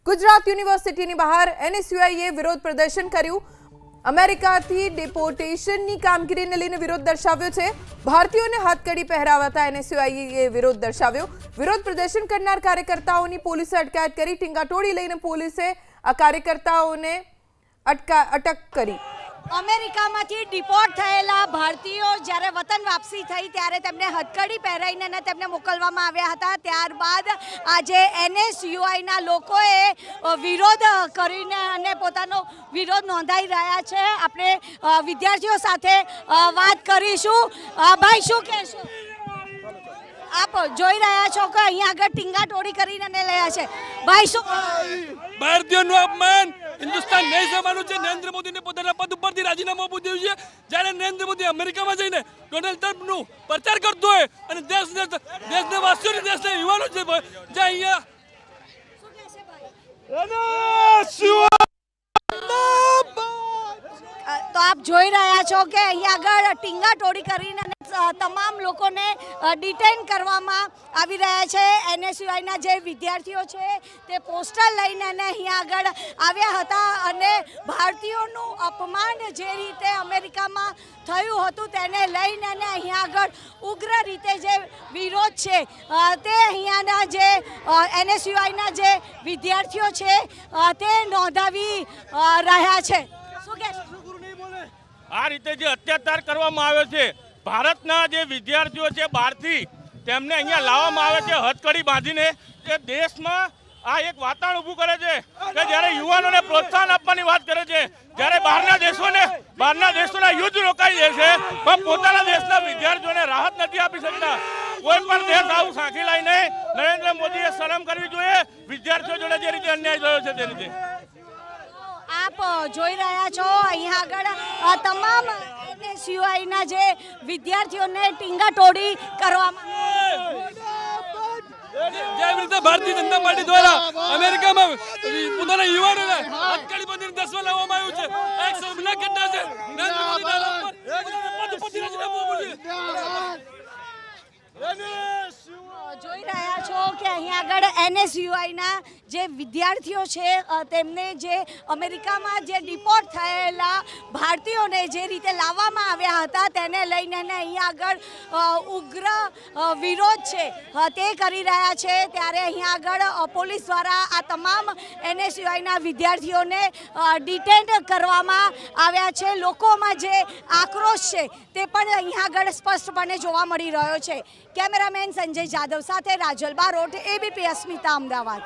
ગુજરાત યુનિવર્સિટીની બહાર એનએસયુઆઈએ વિરોધ પ્રદર્શન કર્યું। અમેરિકાથી ડિપોર્ટેશનની કામગીરીને લઈને વિરોધ દર્શાવ્યો છે। ભારતીયોને હાથકડી પહેરાવતા એનએસયુઆઈએ વિરોધ દર્શાવ્યો। વિરોધ પ્રદર્શન કરનાર કાર્યકર્તાઓની પોલીસે અટકાયત કરી। ટીંગાટોળી લઈને પોલીસે આ કાર્યકર્તાઓને અટક કરી। અમેરિકામાંથી ડિપોર્ટ થયેલા ભારતીયો જ્યારે વતન વાપસી થઈ ત્યારે તેમને હથકડી પહેરાવીને તેમને મોકલવામાં આવ્યા હતા। ત્યારબાદ આજે એનએસયુઆઈના લોકોએ વિરોધ કરીને અને પોતાનો વિરોધ નોંધાવી રહ્યા છે। આપણે વિદ્યાર્થીઓ સાથે વાત કરીશું। ભાઈ, શું કહેશો? આપ જોઈ રહ્યા છો કે અહીંયા આગળ ટીંગાટોળી કરીને રહ્યા છે। ભાઈ, શું ભારતીયોનું અપમાન હિન્દુસ્તાન નહીં જવાનું છે। નરેન્દ્ર મોદીને પોતાના પદ ઉપરથી રાજીનામું આપવું જોઈએ છે। જ્યારે નરેન્દ્ર મોદી અમેરિકામાં જઈને ડોનાલ્ડ ટ્રમ્પનું પ્રચાર કરતો હોય અને દેશના વાસીઓને દેશના યુવાનો છે જે અહીંયા તો આપ જોઈ રહ્યા છો કે અહીંયા આગળ ટીંગાટોળી કરીને તમામ લોકોને ડિટેન કરવામાં આવી રહ્યા છે। એનએસયુઆઈના જે વિદ્યાર્થીઓ છે તે પોસ્ટર લઈને અહીંયા આગળ આવ્યા હતા અને ભારતીયોનું અપમાન જે રીતે અમેરિકામાં થયું હતું તેને લઈને અહીંયા આગળ ઉગ્ર રીતે જે વિરોધ છે તે અહીંયાના જે એનએસયુઆઈના જે વિદ્યાર્થીઓ છે તે નોંધાવી રહ્યા છે। શું કહેશો? આ રીતે જે અત્યાચાર કરવામાં આવ્યો છે, ભારતના જે વિદ્યાર્થીઓ છે બહારથી તેમને અહીંયા લાવવામાં આવે છે હથકડી બાંધીને, એ દેશમાં આ એક વાતાવરણ ઊભું કરે છે કે જ્યારે યુવાનોને પ્રોત્સાહન આપવાની વાત કરે છે, જ્યારે બહારના દેશોના યુદ્ધ રોકાઈ જાય છે પણ પોતાના દેશના વિદ્યાર્થીઓને રાહત નથી આપી શકતા। કોઈ પણ દેશ આવું સાંખી લઈને નરેન્દ્ર મોદીએ શરમ કરવી જોઈએ। વિદ્યાર્થીઓ જોડે જે રીતે અન્યાય થયો છે તે રીતે આપ જોઈ રહ્યા છો અહીંયા આગળ તમામ એનએસયુઆઈના જે વિદ્યાર્થીઓને ટીંગાટોળી કરવામાં જે રીતે ભારતીય જનતા પાર્ટી દ્વારા અમેરિકામાં પોતાના યુવાનોને હથકડી બાંધીને દેશમાં લાવવામાં આવ્યું છે, આ એક શર્મનાક ઘટના છે। નરેન્દ્ર મોદીના પદ ઉપરથી રાજીનામું આપવું જોઈએ। જોઈ રહ્યા છો કે અહીંયા આગળ એનએસયુઆઈના જે વિદ્યાર્થીઓ છે તેમને જે અમેરિકામાં જે ડિપોર્ટ થયેલા ભારતીયોને જે રીતે લાવવામાં આવ્યા હતા તેને લઈને અહીંયા આગળ ઉગ્ર વિરોધ છે તે કરી રહ્યા છે। ત્યારે અહીંયા આગળ પોલીસ દ્વારા આ તમામ એનએસયુઆઈના વિદ્યાર્થીઓને ડિટેન કરવામાં આવ્યા છે। લોકોમાં જે આક્રોશ છે તે પણ અહીંયા આગળ સ્પષ્ટપણે જોવા મળી રહ્યો છે। કેમેરામેન સંજય જાદવ સાથે રાજલ બારોટ, એબીપી અસ્મિતા, અમદાવાદ।